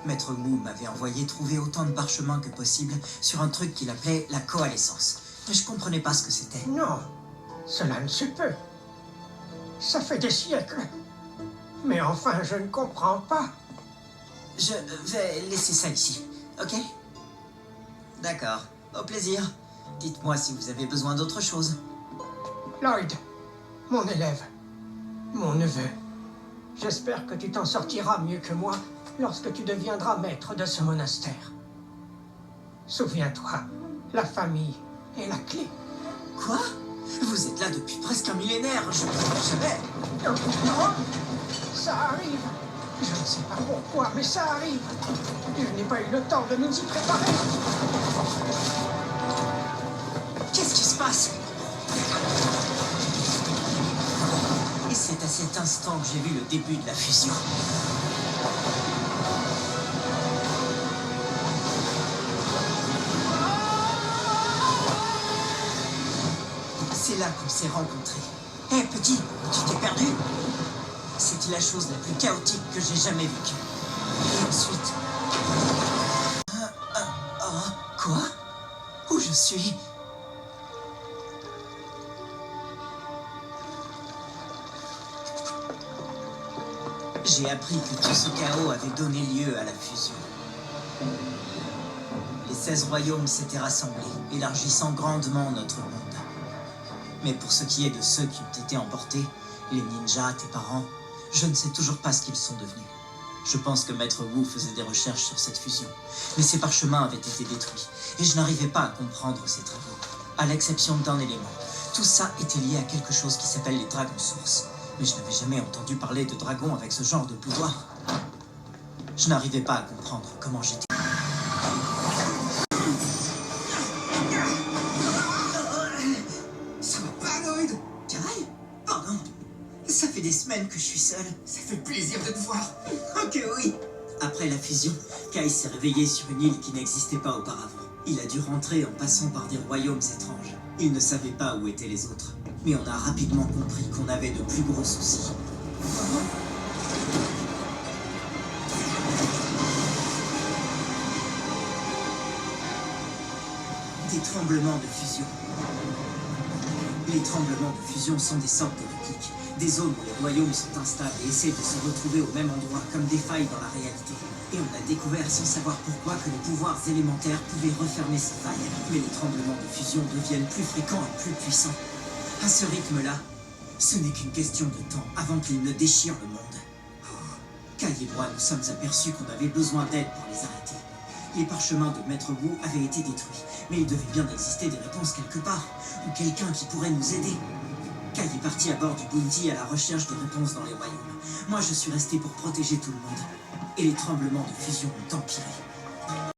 Maître Wu m'avait envoyé trouver autant de parchemins que possible sur un truc qu'il appelait la coalescence. Mais je comprenais pas ce que c'était. Non, cela ne se peut. Ça fait des siècles. Mais enfin, je ne comprends pas. Je vais laisser ça ici, ok? D'accord, au plaisir. Dites-moi si vous avez besoin d'autre chose. Lloyd, mon élève, mon neveu, j'espère que tu t'en sortiras mieux que moi lorsque tu deviendras maître de ce monastère. Souviens-toi, la famille est la clé. Quoi? Vous êtes là depuis presque un millénaire, je ne jamais. Non, ça arrive. Je ne sais pas pourquoi, mais ça arrive. Je n'ai pas eu le temps de nous y préparer. Qu'est-ce qui se passe? Et c'est à cet instant que j'ai vu le début de la fusion. C'est là qu'on s'est rencontrés. Hé, petit, tu t'es perdu? C'était la chose la plus chaotique que j'ai jamais vécue. Et ensuite... quoi? Où je suis? J'ai appris que tout ce chaos avait donné lieu à la fusion. Les 16 royaumes s'étaient rassemblés, élargissant grandement notre monde. Mais pour ce qui est de ceux qui ont été emportés, les ninjas, tes parents, je ne sais toujours pas ce qu'ils sont devenus. Je pense que Maître Wu faisait des recherches sur cette fusion, mais ses parchemins avaient été détruits, et je n'arrivais pas à comprendre ses travaux, à l'exception d'un élément. Tout ça était lié à quelque chose qui s'appelle les dragons sources, mais je n'avais jamais entendu parler de dragons avec ce genre de pouvoir. Je n'arrivais pas à comprendre comment j'étais... Ça va pas, Lloyd? Kai? Pardon. Ça fait des semaines que je suis seul. Ça fait plaisir de te voir. Ok, oui. Après la fusion, Kai s'est réveillé sur une île qui n'existait pas auparavant. Il a dû rentrer en passant par des royaumes étranges. Il ne savait pas où étaient les autres. Mais on a rapidement compris qu'on avait de plus gros soucis. Des tremblements de fusion. Les tremblements de fusion sont des sortes de répliques. Des zones où les royaumes sont instables et essaient de se retrouver au même endroit, comme des failles dans la réalité. Et on a découvert sans savoir pourquoi que les pouvoirs élémentaires pouvaient refermer ces failles. Mais les tremblements de fusion deviennent plus fréquents et plus puissants. À ce rythme-là, ce n'est qu'une question de temps avant qu'ils ne déchirent le monde. Kai et moi nous sommes aperçus qu'on avait besoin d'aide pour les arrêter. Les parchemins de Maître Wu avaient été détruits, mais il devait bien exister des réponses quelque part, ou quelqu'un qui pourrait nous aider. Kai est parti à bord du Bounty à la recherche de réponses dans les royaumes. Moi, je suis resté pour protéger tout le monde. Et les tremblements de fusion ont empiré.